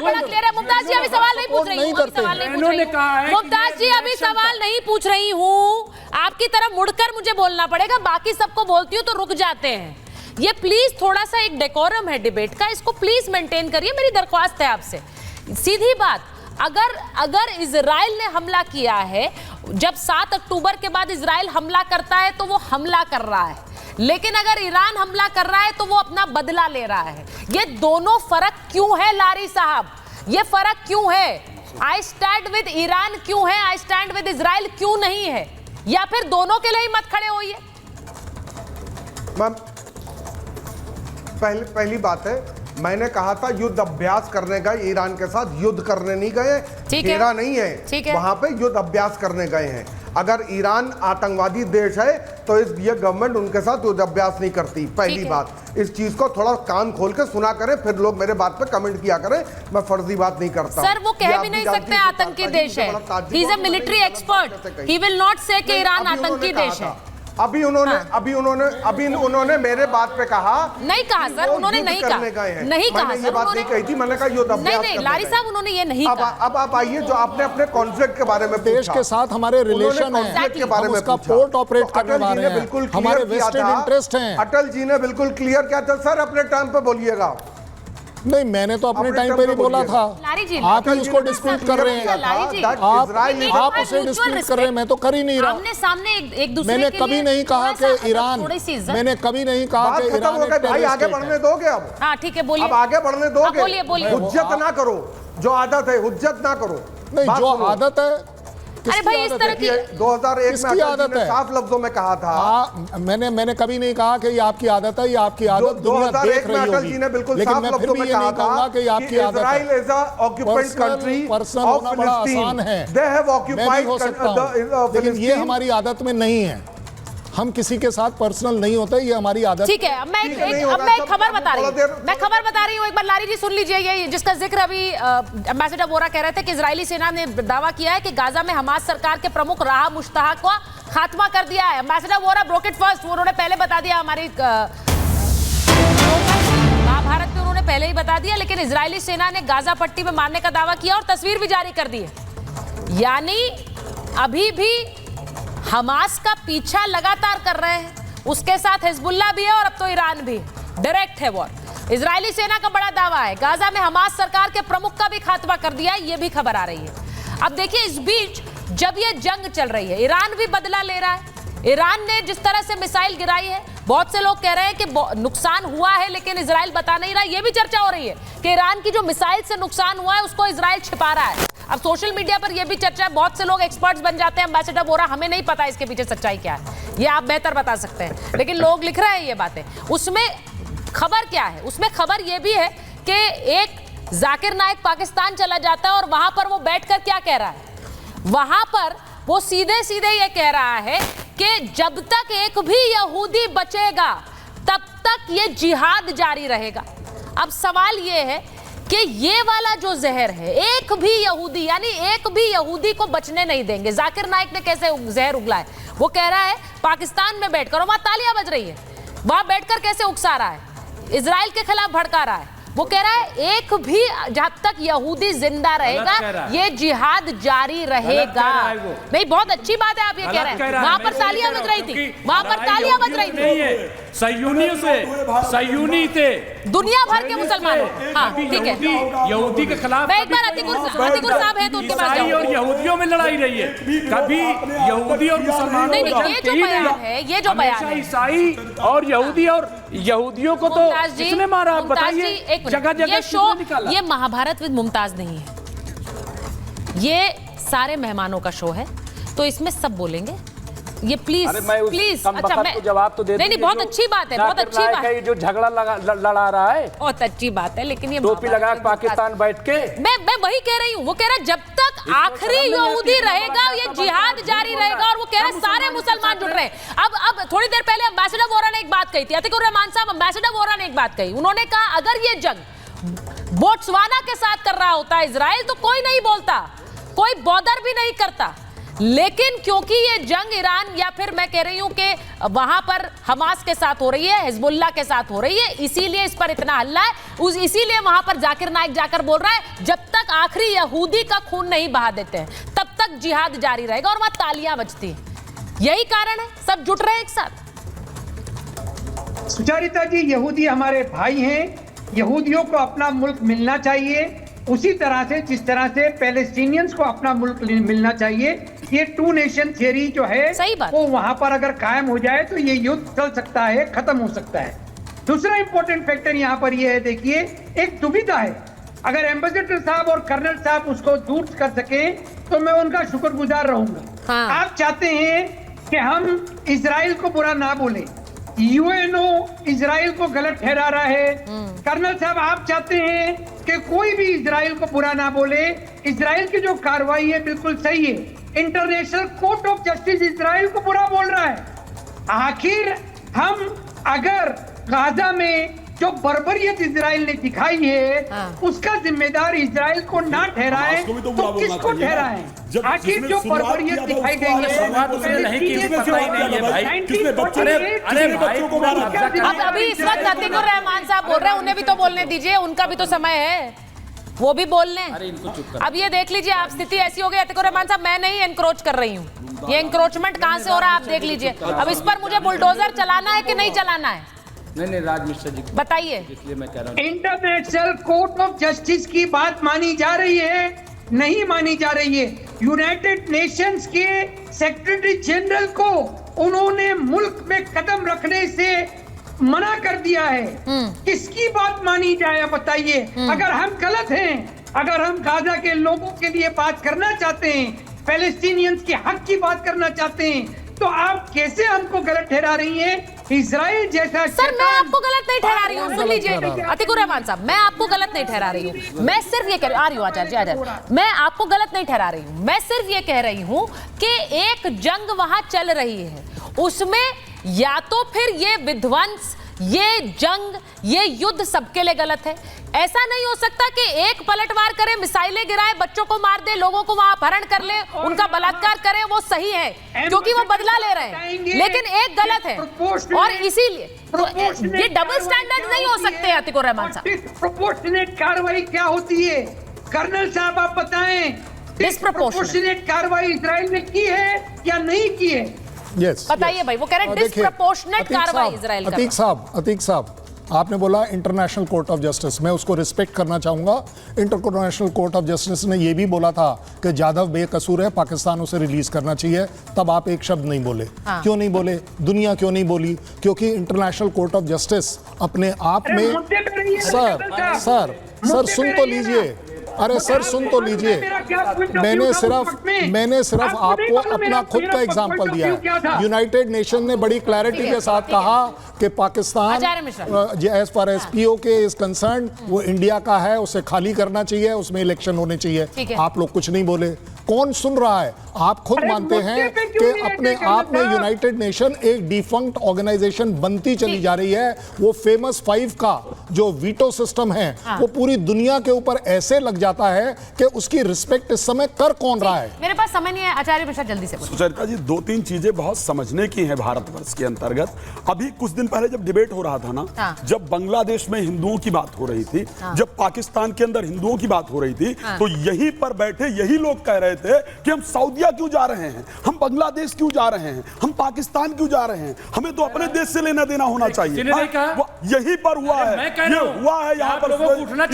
बड़ा क्लियर है। मुमताज जी अभी सवाल नहीं पूछ रही हूँ, मुमताज जी अभी सवाल नहीं पूछ रही हूँ, आपकी तरफ मुड़कर मुझे बोलना पड़ेगा, बाकी सबको बोलती हूँ तो रुक जाते हैं। ये प्लीज थोड़ा सा एक डेकोरम है डिबेट का, इसको प्लीज मेंटेन करिए, मेरी दरख्वास्त है आपसे। सीधी बात, अगर इजराइल ने हमला किया है, जब 7 अक्टूबर के बाद इजराइल हमला करता है तो वो हमला कर रहा है, लेकिन अगर ईरान हमला कर रहा है तो वो अपना बदला ले रहा है। ये दोनों फर्क क्यों है लारी साहब? ये फर्क क्यों है? आई स्टैंड विद ईरान क्यों है, आई स्टैंड विद इजराइल क्यों नहीं है? या फिर दोनों के लिए ही मत खड़े होइए। मैम, पहली बात है, मैंने कहा था युद्ध अभ्यास करने गए, ईरान के साथ युद्ध करने नहीं गए, घेरा नहीं है, वहां पे युद्ध अभ्यास करने गए हैं। अगर ईरान आतंकवादी देश है तो ये गवर्नमेंट उनके साथ युद्ध अभ्यास नहीं करती। पहली बात, इस चीज को थोड़ा कान खोल के सुना करें, फिर लोग मेरे बात पे कमेंट किया करें। मैं फर्जी बात नहीं करता। सर वो कह भी नहीं सकते आतंकी देश है, he is a military expert, he will not से कि ईरान आतंकी देश है। अभी उन्होंने मेरे बात पे कहा, नहीं कहा सर, उन्होंने नहीं कहा, नहीं कहा ये बात नहीं कही थी, मैंने कहा युद्ध अभ्यास नहीं, लारी साहब उन्होंने ये नहीं कहा। अब आप आइए, जो आपने अपने कॉन्फ्लिक्ट के बारे में पूछा, देश के साथ हमारे रिलेशन है, के बारे में उसका पोर्ट ऑपरेट करने वाले हैं, बिल्कुल हमारे वेस्टेड इंटरेस्ट हैं। अटल जी ने बिल्कुल क्लियर किया था। सर अपने टाइम पे बोलिएगा। नहीं, मैंने तो अपने टाइम पे नहीं बोला था, आप ही उसको डिस्प्यूट कर रहे हैं, आप उसे डिस्प्यूट कर रहे हैं, मैं तो कर ही नहीं रहा। आमने सामने एक दूसरे मैंने कभी नहीं कहा कि ईरान, मैंने कभी नहीं कहा कि ईरान एक भाई आगे बढ़ने दोगे? अब हाँ ठीक है, बोलिए। अब आगे बढ़ने दोगे? बोलिए। हुज्जत ना करो, जो आदत है हुज्जत ना करो। नहीं, जो आदत है, अरे भाई इस तरह की 2001 में आदत है, साफ लफ्जों में कहा था। मैंने कभी नहीं कहा कि ये आपकी आदत है, ये आपकी आदत दुनिया देख रही होगी, जी ने बिल्कुल लेकिन साफ मैं फिर लफ्जों भी में ये नहीं कहूंगा कि ये आपकी आदत है। Israel is a occupied country personal होना बड़ा आसान है, दे हैव ऑक्युपाइड, लेकिन ये हमारी आदत में नहीं है। हम किसी के साथ पर्सनल नहीं होते, ये हमारी आदत। ठीक है, अब मैं एक खबर बता रही हूँ, एक बार लारी जी सुन लीजिए। ये जिसका जिक्र अभी एम्बेसडर वोरा कह रहे थे कि इजरायली सेना ने दावा किया है कि गाजा में हमास सरकार के प्रमुख राह मुश्ताक का खात्मा कर दिया है। Ambassador Vora broke it first, उन्होंने पहले बता दिया, हमारी महाभारत में उन्होंने पहले ही बता दिया, लेकिन इजरायली सेना ने गाजा पट्टी में मारने का दावा किया और तस्वीर भी जारी कर दी है। यानी अभी भी हमास का पीछा लगातार कर रहे हैं, उसके साथ हिजबुल्लाह भी है और अब तो ईरान भी। डायरेक्ट है वॉर। इजरायली सेना का बड़ा दावा है, गाजा में हमास सरकार के प्रमुख का भी खात्मा कर दिया है, ये भी खबर आ रही है। अब देखिए, इस बीच जब ये जंग चल रही है, ईरान भी बदला ले रहा है। ईरान ने जिस तरह से मिसाइल गिराई है, बहुत से लोग कह रहे हैं कि नुकसान हुआ है, लेकिन इजराइल बता नहीं रहा। ये भी चर्चा हो रही है कि ईरान की जो मिसाइल से नुकसान हुआ है उसको इजराइल छिपा रहा है। अब सोशल मीडिया पर यह भी चर्चा है, बहुत से लोग एक्सपर्ट्स बन जाते हैं। एम्बेसडर बोरा, हमें नहीं पता इसके पीछे सच्चाई क्या है, ये आप बेहतर बता सकते हैं, लेकिन लोग लिख रहे हैं ये बातें। उसमें खबर क्या है? उसमें खबर यह भी है कि एक जाकिर नाइक पाकिस्तान चला जाता है और वहां पर वो बैठकर क्या कह रहा है? वहां पर वो सीधे सीधे ये कह रहा है कि जब तक एक भी यहूदी बचेगा तब तक ये जिहाद जारी रहेगा। अब सवाल ये है कि ये वाला जो जहर है, एक भी यहूदी, यानी एक भी यहूदी को बचने नहीं देंगे। जाकिर नाइक ने कैसे जहर उगला है? वो कह रहा है पाकिस्तान में बैठकर, और वहां तालियां बज रही है, वहां बैठकर कैसे उकसा रहा है, इजराइल के खिलाफ भड़का रहा है। वो कह रहा है एक भी जब तक यहूदी जिंदा रहेगा ये जिहाद जारी रहेगा। नहीं, बहुत अच्छी बात है आप ये कह रहे हैं। वहां पर तालियां बज रही थी, वहां पर तालियां बज रही थी। सयूनी थे दुनिया भर के मुसलमानों। हाँ ठीक है, यहूदी के खिलाफ। मैं एक बार अतिकुर साहब है तो उनके पास जाऊं। और यहूदियों में लड़ाई रही है, कभी यहूदी और मुसलमानों। नहीं, ये जो बयान है, ये जो बयान है, ईसाई और यहूदी और यहूदियों को तो किसने मारा? आप बताइए। जगह जगह ये शो, ये महाभारत विद मुमताज नहीं है, ये सारे मेहमानों का शो है, तो इसमें सब बोलेंगे। ये प्लीज अच्छा, मैं जवाब तो दे नहीं, बहुत अच्छी बात है, बहुत अच्छी बात है। जो झगड़ा लड़ा रहा है बहुत अच्छी बात है, लेकिन ये टोपी लगा पाकिस्तान बैठ के, मैं वही कह रही हूँ। वो कह रहा है जब तक आखिरी यहूदी रहेगा ये जिहाद जारी रहेगा, और वो कह रहे हैं सारे मुसलमान जुट रहे हैं। अब थोड़ी देर पहले एम्बेसडर वोरा ने एक बात कही थी, अतिकुर रहमान साहब, एम्बेसडर वोरा ने एक बात कही। उन्होंने कहा अगर ये जंग बोट्सवाना के साथ कर रहा होता इजराइल तो कोई नहीं बोलता, कोई बॉदर भी नहीं करता, लेकिन क्योंकि ये जंग ईरान या फिर मैं कह रही हूं कि वहां पर हमास के साथ हो रही है, हिजबुल्लाह के साथ हो रही है, इसीलिए इस पर इतना हल्ला है। इसीलिए वहां पर जाकिर नाइक जाकर बोल रहा है जब तक आखिरी यहूदी का खून नहीं बहा देते हैं तब तक जिहाद जारी रहेगा, और वहां तालियां बजती हैं। यही कारण है, सब जुट रहे हैं एक साथ। सुचारिता जी, यहूदी हमारे भाई हैं, यहूदियों को अपना मुल्क मिलना चाहिए उसी तरह से जिस तरह से पैलेस्टीनियंस को अपना मुल्क मिलना चाहिए। ये टू नेशन थियरी जो है सही बात, वो वहां पर अगर कायम हो जाए तो ये युद्ध चल सकता है, खत्म हो सकता है। दूसरा इंपॉर्टेंट फैक्टर यहाँ पर ये है, देखिए एक दुविधा है, अगर एम्बेसडर साहब और कर्नल साहब उसको दूर कर सके तो मैं उनका शुक्रगुजार रहूंगा। हाँ। आप चाहते हैं कि हम इजराइल को बुरा ना बोले, यूएनओ इजराइल को गलत ठहरा रहा है। कर्नल साहब आप चाहते हैं कि कोई भी इजराइल को बुरा ना बोले, इजराइल की जो कार्रवाई है बिल्कुल सही है, international court of justice Israel को बुरा बोल रहा है। आखिर हम अगर गाजा में जो बर्बरियत इजराइल ने दिखाई है उसका जिम्मेदार इजराइल को ना ठहराए तो किसको ठहराए? आखिर जो बर्बरियत दिखाई गई है अब अभी इस वक्त अतीकुर रहमान साहब बोल रहे हैं, उन्हें भी तो बोलने दीजिए, उनका भी तो समय है, वो भी बोल लें। अब ये देख लीजिए, आप स्थिति ऐसी हो गई अतीकुर रहमान साहब, मैं नहीं एनक्रोच कर रही हूँ, ये एनक्रोचमेंट कहाँ से हो रहा है आप देख लीजिए। अब इस पर मुझे बुलडोजर चलाना है कि नहीं चलाना है? नहीं राज मिश्रा जी बताइए। इसलिए मैं कह रहा हूं इंटरनेशनल कोर्ट ऑफ जस्टिस की बात मानी जा रही है, नहीं मानी जा रही है। यूनाइटेड नेशंस के सेक्रेटरी जनरल को उन्होंने मुल्क में कदम रखने से मना कर दिया है। किसकी बात मानी जाए बताइए? अगर हम गलत हैं, अगर हम गाजा के लोगों के लिए बात करना चाहते हैं, पैलेस्टीनियंस के हक की बात करना चाहते हैं, तो आप कैसे हमको गलत ठहरा रही हैं? इजराइल जैसा सर, मैं आपको गलत नहीं ठहरा रही हूँ, सुन लीजिए अतीकुर रहमान साहब, मैं आपको गलत नहीं ठहरा रही हूँ, मैं सिर्फ ये कह रही हूँ, आ रही हूँ आचार्य, मैं आपको गलत नहीं ठहरा रही हूँ, मैं सिर्फ ये कह रही हूँ कि एक जंग वहां चल रही है, उसमें या तो फिर ये विध्वंस, ये जंग, ये युद्ध सबके लिए गलत है। ऐसा नहीं हो सकता कि एक पलटवार करे, मिसाइलें गिराए, बच्चों को मार दे, लोगों को वहां अपहरण कर ले, उनका बलात्कार करे, वो सही है क्योंकि वो बदला ले रहे हैं, लेकिन एक गलत है, और इसीलिए तो ये डबल स्टैंडर्ड नहीं हो सकते। अतीकुर रहमान साहब, प्रोपोर्शनेट कार्रवाई क्या होती है? कर्नल साहब आप बताएं, डिस्प्रोपोर्शनेट कार्रवाई इजराइल ने की है या नहीं की है? बताइए भाई, वो कह रहे हैं डिस्प्रोपोर्शनेट कार्रवाई इजराइल का। अतीक साहब, आपने बोला इंटरनेशनल कोर्ट ऑफ जस्टिस, मैं उसको रिस्पेक्ट करना चाहूंगा। इंटरनेशनल कोर्ट ऑफ जस्टिस ने यह भी बोला था कि जाधव बेकसूर है, पाकिस्तान उसे रिलीज करना चाहिए, तब आप एक शब्द नहीं बोले। क्यों नहीं बोले? दुनिया क्यों नहीं बोली? क्योंकि इंटरनेशनल कोर्ट ऑफ जस्टिस अपने आप में सर सुन तो लीजिए, अरे सर सुन तो लीजिए, मैंने सिर्फ आपको अपना खुद का एग्जांपल दिया है। यूनाइटेड नेशन ने बड़ी क्लैरिटी के साथ कहा कि Pakistan as far as PoK is concern वो इंडिया का है, उसे खाली करना चाहिए, उसमें इलेक्शन होने चाहिए। आप लोग कुछ नहीं बोले, कौन सुन रहा है? आप खुद मानते हैं कि अपने आप में यूनाइटेड नेशन एक डिफंक्ट ऑर्गेनाइजेशन बनती चली जा रही है। वो फेमस 5 का जो वीटो सिस्टम है वो पूरी दुनिया के ऊपर ऐसे लग जाता है कि उसकी रिस्पेक्ट इस समय कर कौन रहा है? मेरे पास समय नहीं है, आचार्य मिश्रा जल्दी से। सुचरिता जी, 2-3 चीजें बहुत समझने की हैं भारतवर्ष के अंतर्गत। अभी कुछ दिन पहले जब डिबेट हो रहा था ना, जब बांग्लादेश में हिंदुओं की बात हो रही थी, जब पाकिस्तान के अंदर हिंदुओं की बात हो रही थी, तो यहीं पर बैठे यही लोग कह रहे थे कि हम सऊदीया क्यों जा रहे हैं, हम बांग्लादेश क्यों जा रहे हैं, हम पाकिस्तान क्यों जा रहे हैं, हमें तो अपने देश से लेना देना होना चाहिए। यही पर हुआ है, ये हुआ है यहाँ पर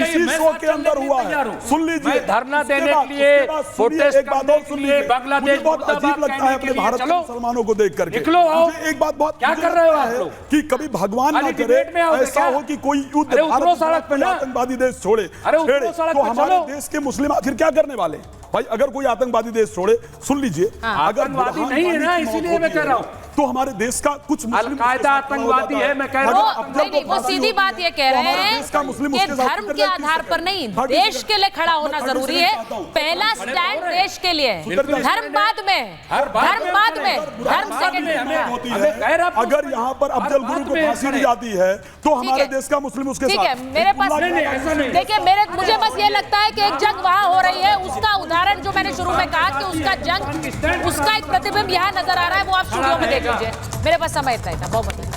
इसी शो के अंदर हुआ है। सुन लीजिए, धरना देने के लिए, प्रोटेस्ट करने के लिए बांग्लादेश बहुत अजीब लगता है अपने भारत के मुसलमानों को देख करके। एक बात बहुत क्या कर रहे हो आप लोग कि कभी भगवान ना करे ऐसा हो कि कोई युद्ध आतंकवादी देश छोड़े, तो हमारे देश के मुस्लिम आखिर क्या करने वाले? भाई अगर कोई आतंकवादी देश छोड़े, सुन लीजिए, अगर आतंकवादी नहीं है ना, इसीलिए मैं कह रहा हूं तो हमारे देश का कुछ अल-कायदा आतंकवादी है, मैं कह रहा हूं। नहीं, वो सीधी बात ये कह रहे हैं कि धर्म के आधार पर नहीं, देश के लिए खड़ा होना जरूरी है। पहला स्टैंड देश के लिए, धर्म बाद में, धर्म बाद में, धर्म सेकंड में। अगर यहाँ पर अफजल गुरु को फांसी दी जाती है तो हमारे देश का मुस्लिम उसके साथ। ठीक है, मेरे पास देखिए, मुझे बस ये लगता है कि एक जंग वहां हो रही है, उसका उदाहरण जो मैंने शुरू में कहा कि उसका जंग, उसका एक प्रतिबिंब यहाँ नजर आ रहा है, वो आप स्टूडियो में देख लीजिए। मेरे पास समय इतना ही था, बहुत